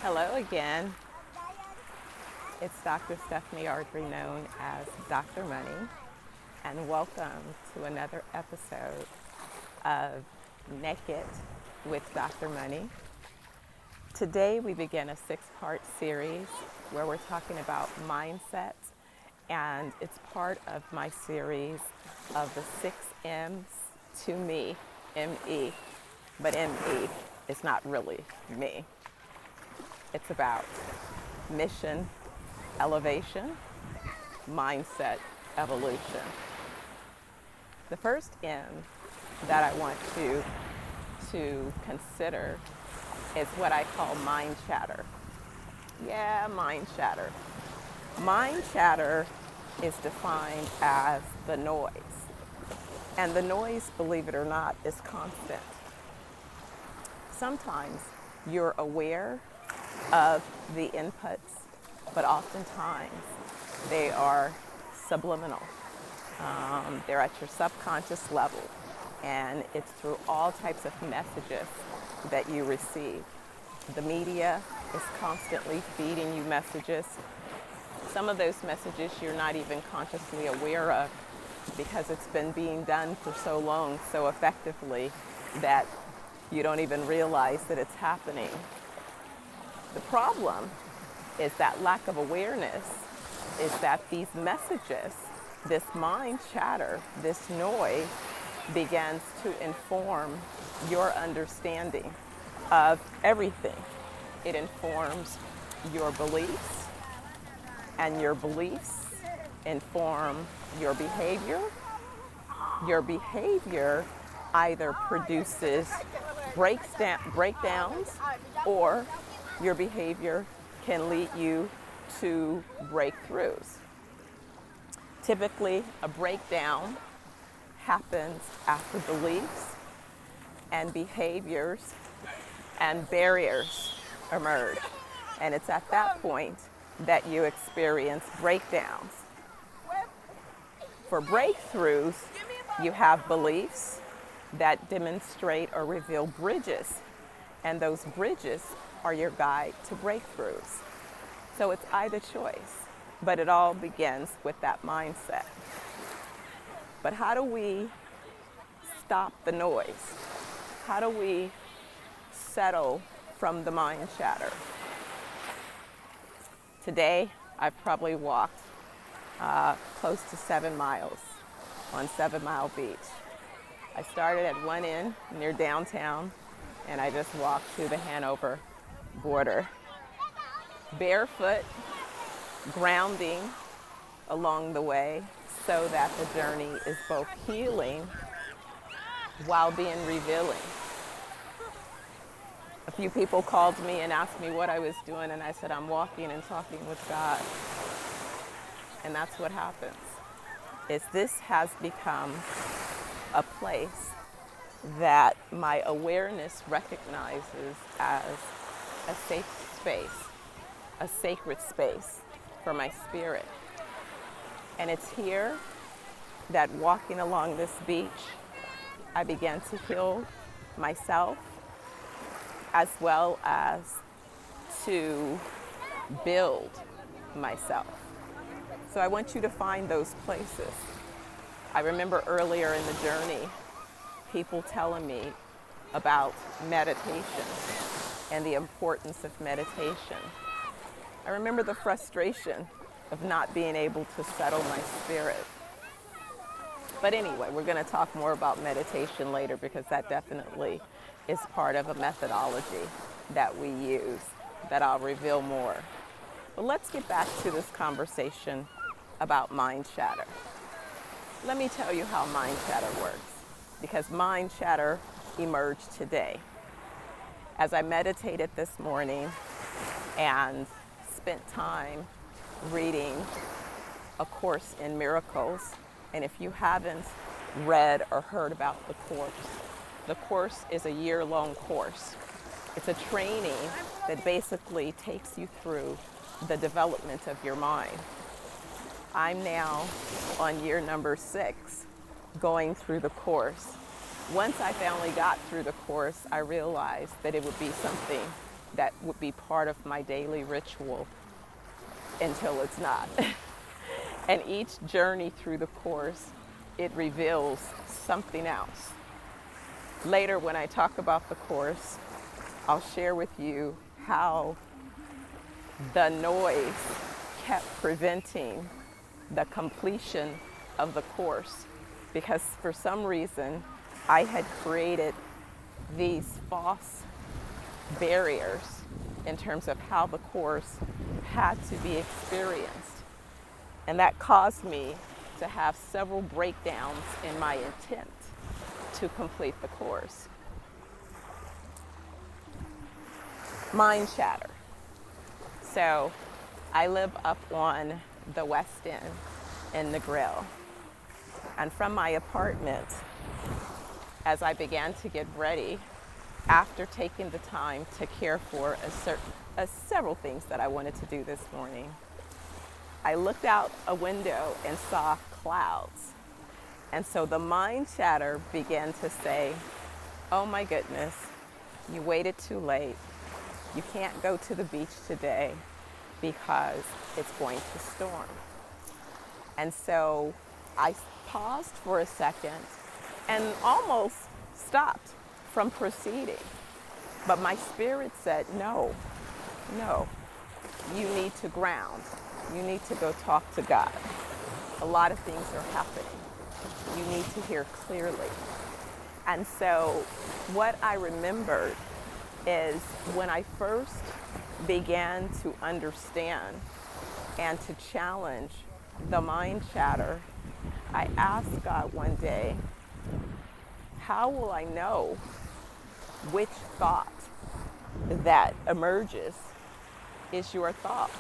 Hello again. It's Dr. Stephanie Ardrey, known as Dr. Money, and welcome to another episode of Naked with Dr. Money. Today we begin a 6-part series where we're talking about mindset, and it's part of my series of the 6 M's to me, M-E, but M-E is not really me. It's about mission, elevation, mindset, evolution. The first M that I want you to consider is what I call mind chatter. Yeah, mind chatter. Mind chatter is defined as the noise. And the noise, believe it or not, is constant. Sometimes you're aware of the inputs, but oftentimes they are subliminal. They're at your subconscious level, and it's through all types of messages that you receive. The media is constantly feeding you messages. Some of those messages you're not even consciously aware of because it's been being done for so long, so effectively, that you don't even realize that it's happening. The problem is that lack of awareness is that these messages, this mind chatter, this noise begins to inform your understanding of everything. It informs your beliefs, and your beliefs inform your behavior. Your behavior either produces breakdowns, or your behavior can lead you to breakthroughs. Typically, a breakdown happens after beliefs and behaviors and barriers emerge. And it's at that point that you experience breakdowns. For breakthroughs, you have beliefs that demonstrate or reveal bridges, and those bridges are your guide to breakthroughs. So it's either choice, but it all begins with that mindset. But how do we stop the noise? How do we settle from the mind chatter? Today, I've probably walked close to 7 miles on 7 Mile Beach. I started at one end near downtown, and I just walked to the Hanover border. Barefoot, grounding along the way so that the journey is both healing while being revealing. A few people called me and asked me what I was doing, and I said, I'm walking and talking with God. And that's what happens. This has become a place that my awareness recognizes as a safe space, a sacred space for my spirit. And it's here that walking along this beach, I began to heal myself as well as to build myself. So I want you to find those places. I remember earlier in the journey, people telling me about meditation and the importance of meditation. I remember the frustration of not being able to settle my spirit. But anyway, we're going to talk more about meditation later, because that definitely is part of a methodology that we use that I'll reveal more. But let's get back to this conversation about mind chatter. Let me tell you how mind chatter works, because mind chatter emerged today. As I meditated this morning and spent time reading A Course in Miracles, and if you haven't read or heard about the course is a year-long course. It's a training that basically takes you through the development of your mind. I'm now on year number 6 going through the course. Once I finally got through the course, I realized that it would be something that would be part of my daily ritual until it's not. And each journey through the course, it reveals something else. Later, when I talk about the course, I'll share with you how the noise kept preventing the completion of the course, because for some reason I had created these false barriers in terms of how the course had to be experienced. And that caused me to have several breakdowns in my intent to complete the course. Mind chatter. So I live up on the West End in the Grill. And from my apartment, as I began to get ready, after taking the time to care for several things that I wanted to do this morning, I looked out a window and saw clouds. And so the mind chatter began to say, oh my goodness, you waited too late. You can't go to the beach today because it's going to storm. And so I paused for a second and almost stopped from proceeding. But my spirit said, no, you need to ground. You need to go talk to God. A lot of things are happening. You need to hear clearly. And so what I remembered is when I first began to understand and to challenge the mind chatter, I asked God one day, how will I know which thought that emerges is your thought?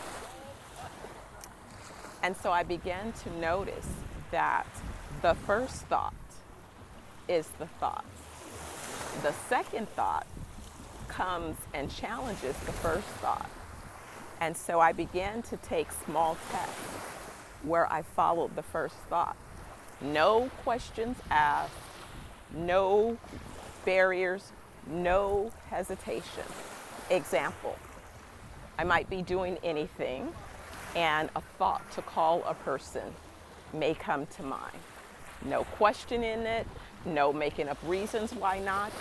And so I began to notice that the first thought is the thought. The second thought comes and challenges the first thought. And so I began to take small tests where I followed the first thought. No questions asked, no barriers, no hesitation. Example, I might be doing anything and a thought to call a person may come to mind. No question in it, no making up reasons why not,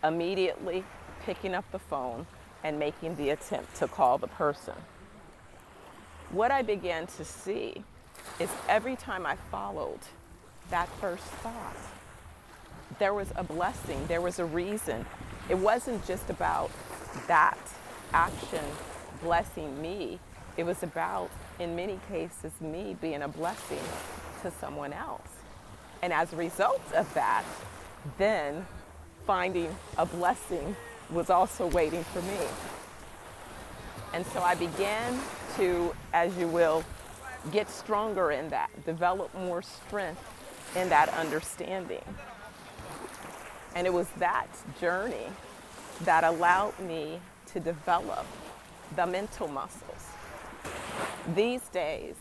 immediately picking up the phone and making the attempt to call the person. What I began to see is every time I followed that first thought, there was a blessing, there was a reason. It wasn't just about that action blessing me. It was about, in many cases, me being a blessing to someone else. And as a result of that, then finding a blessing was also waiting for me. And so I began to, as you will, get stronger in that, develop more strength in that understanding. And it was that journey that allowed me to develop the mental muscles. These days,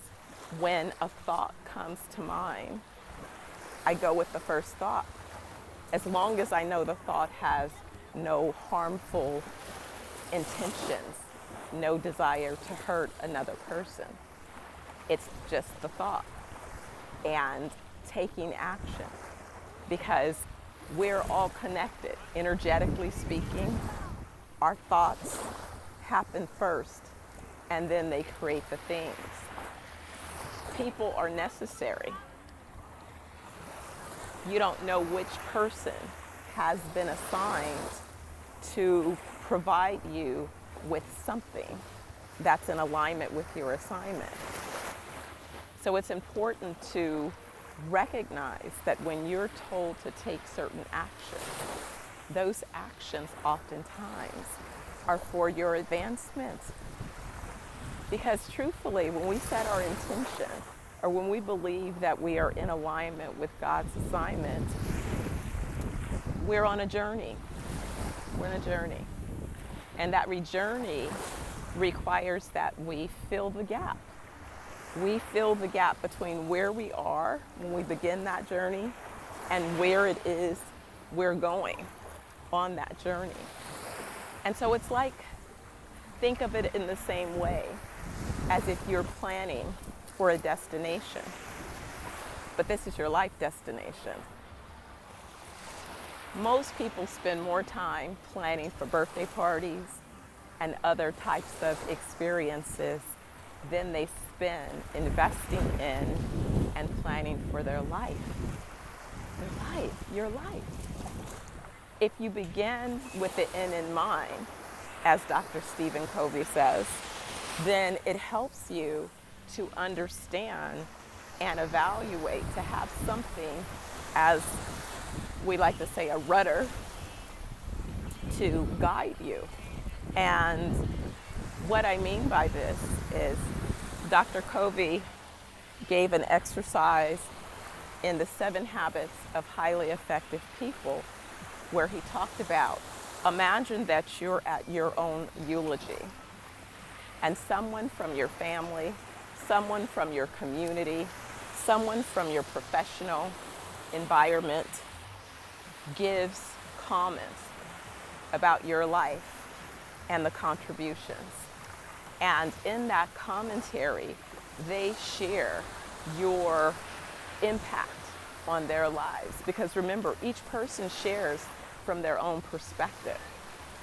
when a thought comes to mind, I go with the first thought. As long as I know the thought has no harmful intentions, no desire to hurt another person. It's just the thought and taking action, because we're all connected. Energetically speaking, our thoughts happen first and then they create the things. People are necessary. You don't know which person has been assigned to provide you with something that's in alignment with your assignment. So it's important to recognize that when you're told to take certain actions, those actions oftentimes are for your advancement. Because truthfully, when we set our intention, or when we believe that we are in alignment with God's assignment, we're on a journey. We're on a journey. And that journey requires that we fill the gap. We fill the gap between where we are when we begin that journey and where it is we're going on that journey. And so it's like Think of it in the same way as if you're planning for a destination, but this is your life destination. Most people spend more time planning for birthday parties and other types of experiences than they spend investing in and planning for their life. Your life. If you begin with the end in mind, as Dr. Stephen Covey says, then it helps you to understand and evaluate, to have something, as we like to say, a rudder to guide you. And what I mean by this is Dr. Covey gave an exercise in the 7 Habits of Highly Effective People where he talked about, imagine that you're at your own eulogy and someone from your family, someone from your community, someone from your professional environment gives comments about your life and the contributions. And in that commentary, they share your impact on their lives. Because remember, each person shares from their own perspective.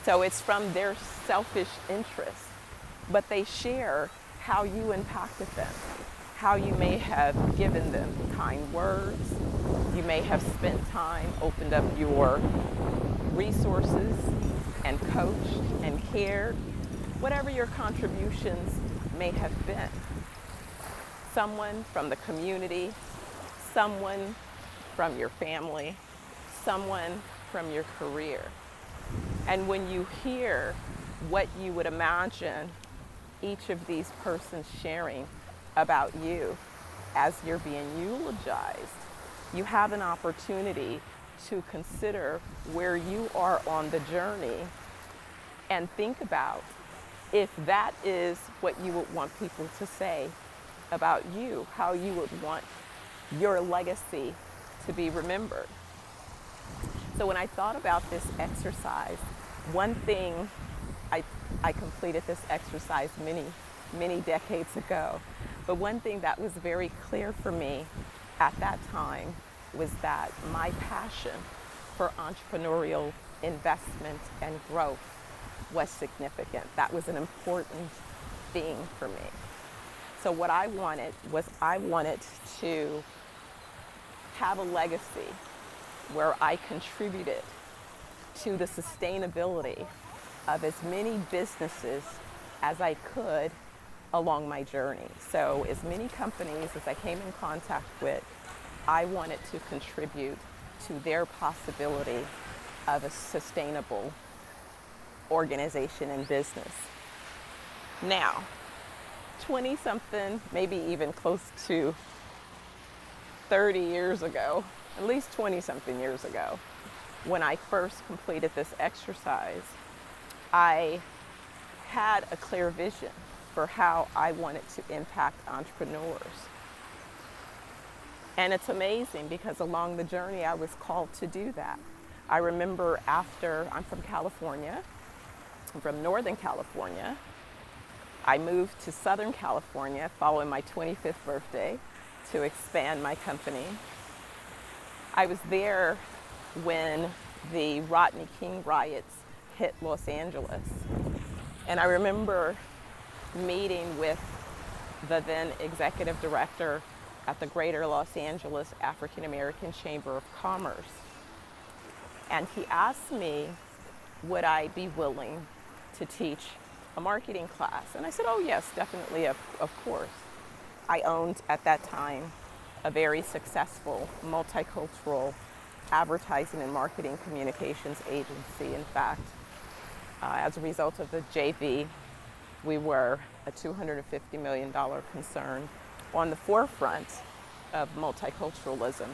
So it's from their selfish interests, but they share how you impacted them, how you may have given them kind words, you may have spent time, opened up your resources and coached and cared, whatever your contributions may have been. Someone from the community, someone from your family, someone from your career. And when you hear what you would imagine each of these persons sharing about you as you're being eulogized, you have an opportunity to consider where you are on the journey and think about if that is what you would want people to say about you, how you would want your legacy to be remembered. So when I thought about this exercise, one thing, I completed this exercise many decades ago, but one thing that was very clear for me at that time was that my passion for entrepreneurial investment and growth was significant. That was an important thing for me. So what I wanted was to have a legacy where I contributed to the sustainability of as many businesses as I could along my journey. So as many companies as I came in contact with, I wanted to contribute to their possibility of a sustainable organization and business. Now, 20-something, maybe even close to 30 years ago, at least 20-something years ago, when I first completed this exercise, I had a clear vision for how I wanted to impact entrepreneurs. And it's amazing because along the journey, I was called to do that. I remember I'm from California, I'm from Northern California. I moved to Southern California following my 25th birthday to expand my company. I was there when the Rodney King riots hit Los Angeles. And I remember meeting with the then executive director at the Greater Los Angeles African American Chamber of Commerce. And he asked me, would I be willing to teach a marketing class? And I said, oh yes, definitely, of course. I owned at that time a very successful multicultural advertising and marketing communications agency. In fact, as a result of the JV, we were a $250 million concern on the forefront of multiculturalism.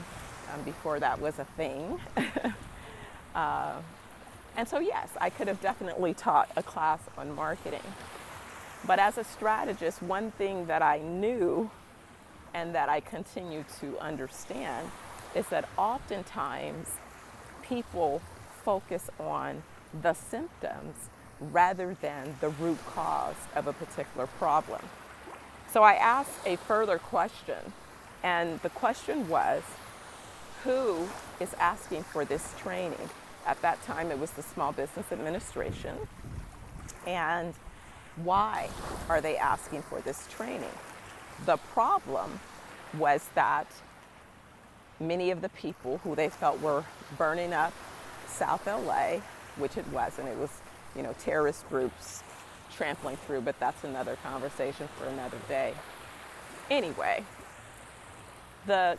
Before that was a thing. And so yes, I could have definitely taught a class on marketing. But as a strategist, one thing that I knew and that I continue to understand is that oftentimes people focus on the symptoms rather than the root cause of a particular problem. So I asked a further question, and the question was, who is asking for this training? At that time, it was the Small Business Administration. And why are they asking for this training? The problem was that many of the people who they felt were burning up South LA, which it wasn't, it was, terrorist groups trampling through, but that's another conversation for another day. Anyway, the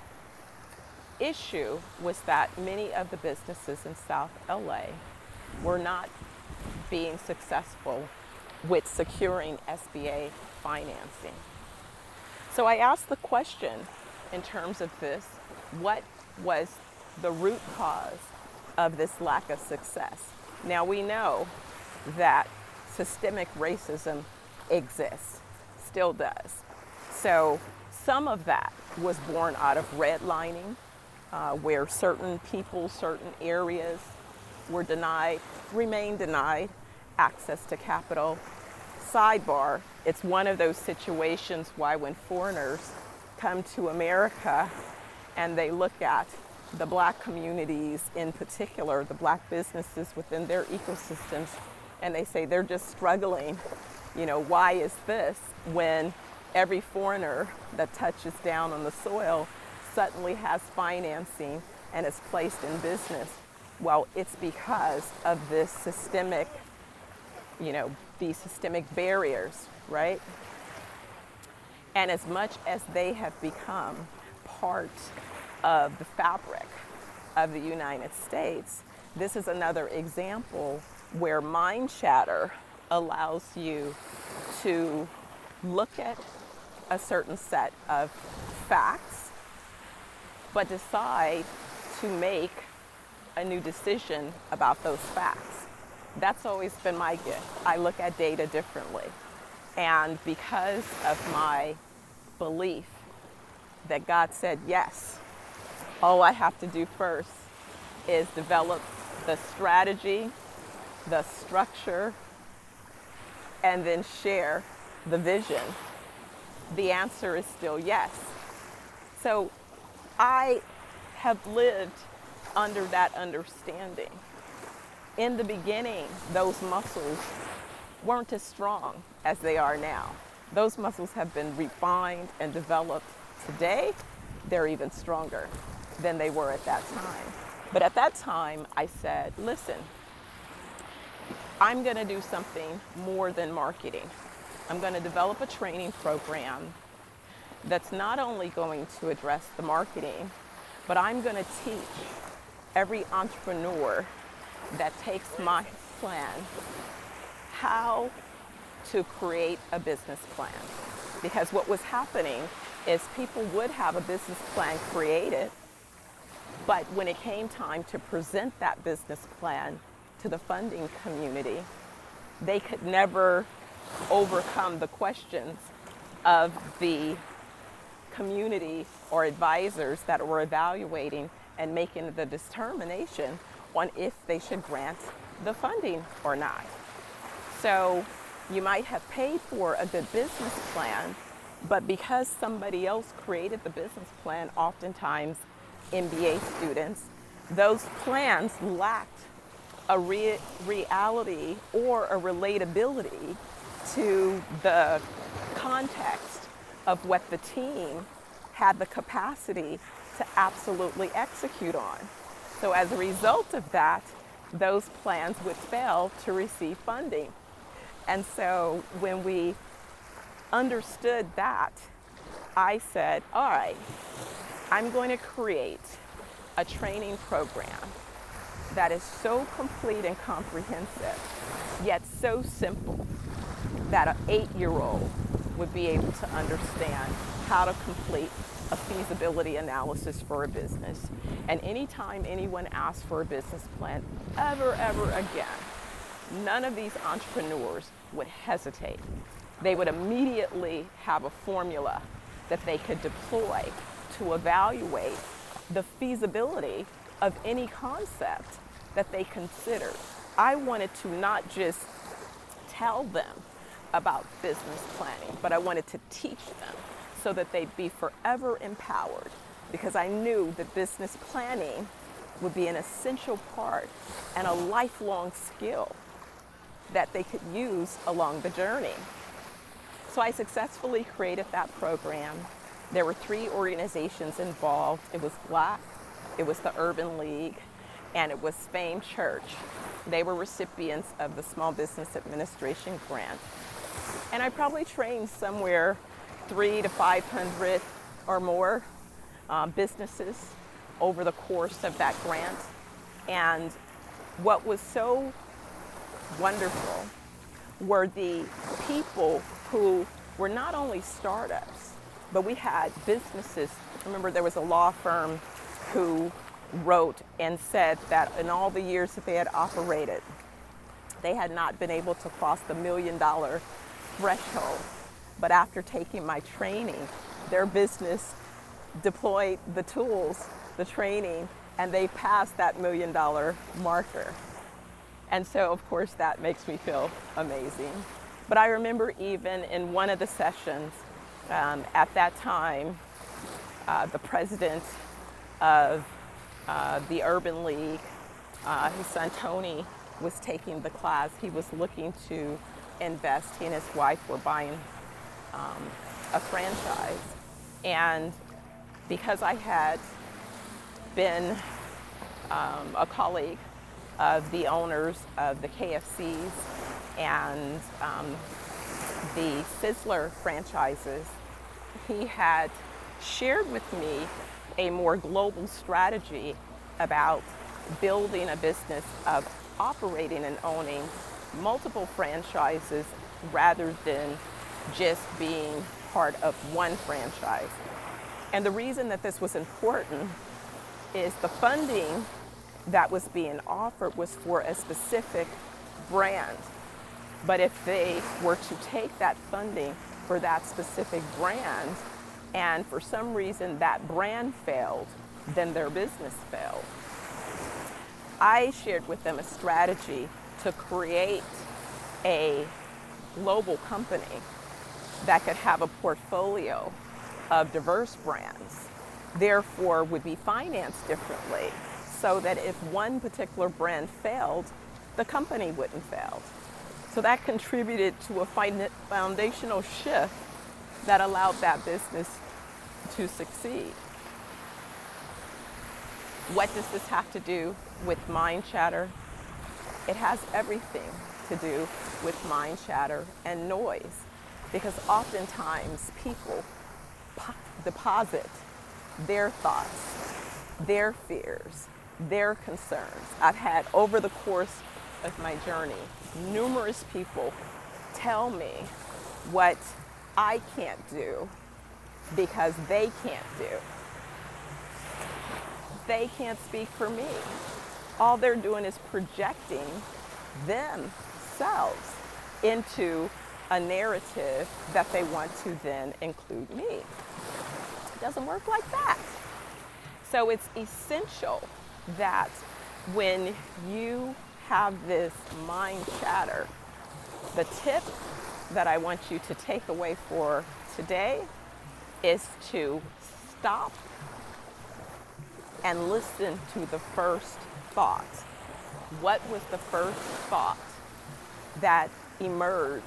issue was that many of the businesses in South LA were not being successful with securing SBA financing. So I asked the question in terms of this, what was the root cause of this lack of success? Now we know that systemic racism exists, still does. So some of that was born out of redlining, where certain people, certain areas were denied, remain denied access to capital. Sidebar, it's one of those situations why when foreigners come to America and they look at the Black communities, in particular, the Black businesses within their ecosystems, and they say they're just struggling, why is this, when every foreigner that touches down on the soil suddenly has financing and is placed in business? Well, it's because of this systemic, these systemic barriers, right? And as much as they have become part of the fabric of the United States, this is another example where mind shatter allows you to look at a certain set of facts, but decide to make a new decision about those facts. That's always been my gift. I look at data differently. And because of my belief that God said yes, all I have to do first is develop the strategy, the structure, and then share the vision, the answer is still yes. So I have lived under that understanding. In the beginning, those muscles weren't as strong as they are now. Those muscles have been refined and developed. Today, they're even stronger than they were at that time. But at that time, I said, listen, I'm going to do something more than marketing. I'm going to develop a training program that's not only going to address the marketing, but I'm going to teach every entrepreneur that takes my plan how to create a business plan. Because what was happening is people would have a business plan created, but when it came time to present that business plan to the funding community, they could never overcome the questions of the community or advisors that were evaluating and making the determination on if they should grant the funding or not. So you might have paid for a good business plan, but because somebody else created the business plan, oftentimes MBA students, those plans lacked a reality or a relatability to the context of what the team had the capacity to absolutely execute on. So as a result of that, those plans would fail to receive funding. And so when we understood that, I said, all right, I'm going to create a training program that is so complete and comprehensive, yet so simple that an 8-year-old would be able to understand how to complete a feasibility analysis for a business. And anytime anyone asks for a business plan, ever again, none of these entrepreneurs would hesitate. They would immediately have a formula that they could deploy to evaluate the feasibility of any concept that they considered. I wanted to not just tell them about business planning, but I wanted to teach them so that they'd be forever empowered, because I knew that business planning would be an essential part and a lifelong skill that they could use along the journey. So I successfully created that program. There were 3 organizations involved. It was Black, it was the Urban League, and it was Fame Church. They were recipients of the Small Business Administration grant. And I probably trained somewhere 300 to 500 or more businesses over the course of that grant. And what was so wonderful were the people who were not only startups, but we had businesses. Remember, there was a law firm who wrote and said that in all the years that they had operated, they had not been able to cross the $1 million threshold. But after taking my training, their business deployed the tools, the training, and they passed that $1 million marker. And so, of course, that makes me feel amazing. But I remember even in one of the sessions, at that time, the president of the Urban League, his son Tony, was taking the class. He was looking to invest. He and his wife were buying a franchise. And because I had been a colleague of the owners of the KFCs and the Sizzler franchises, he had shared with me a more global strategy about building a business of operating and owning multiple franchises rather than just being part of one franchise. And the reason that this was important is the funding that was being offered was for a specific brand. But if they were to take that funding for that specific brand, and for some reason that brand failed, then their business failed. I shared with them a strategy to create a global company that could have a portfolio of diverse brands, therefore would be financed differently, so that if one particular brand failed, the company wouldn't fail. So that contributed to a foundational shift that allowed that business to succeed. What does this have to do with mind chatter? It has everything to do with mind chatter and noise, because oftentimes people deposit their thoughts, their fears, their concerns. I've had, over the course of my journey, numerous people tell me what I can't do because they can't do. They can't speak for me. All they're doing is projecting themselves into a narrative that they want to then include me. It doesn't work like that. So it's essential that when you have this mind chatter, the tip that I want you to take away for today is to stop and listen to the first thought. What was the first thought that emerged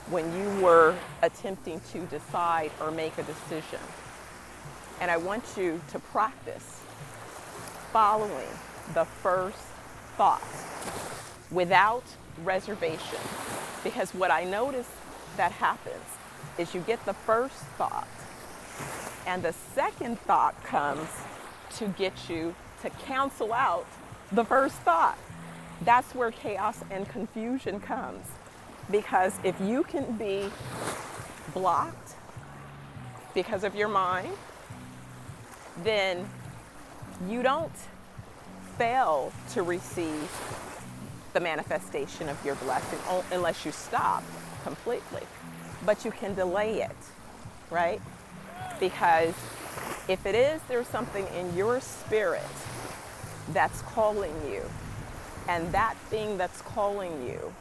when you were attempting to decide or make a decision? And I want you to practice following the first thought without reservation. Because what I notice that happens is you get the first thought, and the second thought comes to get you to cancel out the first thought. That's where chaos and confusion comes. Because if you can be blocked because of your mind, then you don't fail to receive the manifestation of your blessing unless you stop completely. But you can delay it, right? Because if it is, there's something in your spirit that's calling you, and that thing that's calling you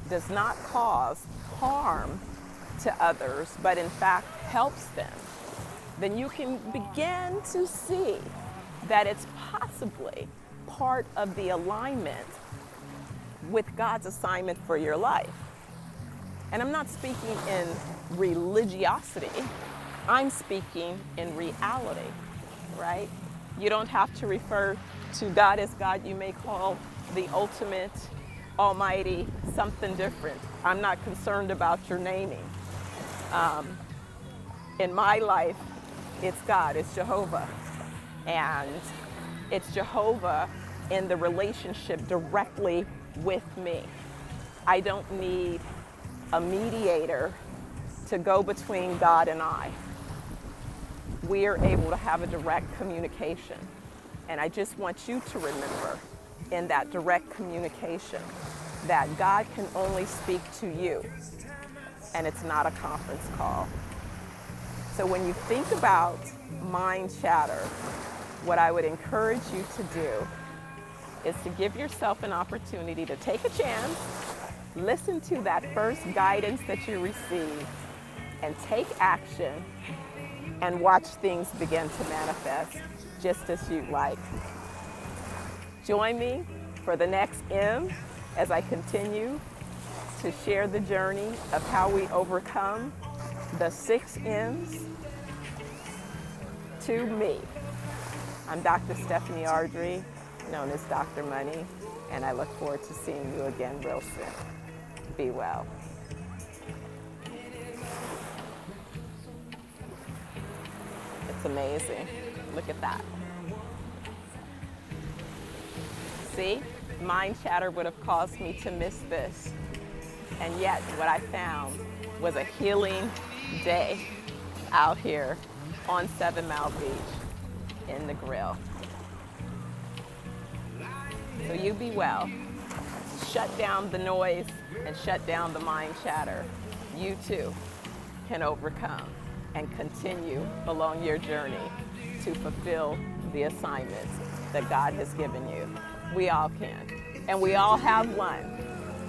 does not cause harm to others, but in fact helps them, then you can begin to see that it's possibly part of the alignment with God's assignment for your life. And I'm not speaking in religiosity, I'm speaking in reality, right? You don't have to refer to God as God. You may call the ultimate, almighty, something different. I'm not concerned about your naming. In my life, it's God, it's Jehovah. And it's Jehovah in the relationship directly with me. I don't need a mediator to go between God and I. We are able to have a direct communication. And I just want you to remember in that direct communication that God can only speak to you, and it's not a conference call. So when you think about mind chatter, what I would encourage you to do is to give yourself an opportunity to take a chance, listen to that first guidance that you receive, and take action and watch things begin to manifest just as you'd like. Join me for the next M as I continue to share the journey of how we overcome the 6 M's to me. I'm Dr. Stephanie Ardrey, known as Dr. Money, and I look forward to seeing you again real soon. Be well. It's amazing. Look at that. See, mind chatter would have caused me to miss this. And yet what I found was a healing day out here on 7 Mile Beach in the grill. So you be well. Shut down the noise and shut down the mind chatter. You too can overcome and continue along your journey to fulfill the assignments that God has given you. We all can. And we all have one.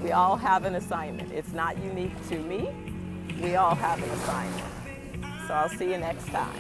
We all have an assignment. It's not unique to me. We all have an assignment. So I'll see you next time.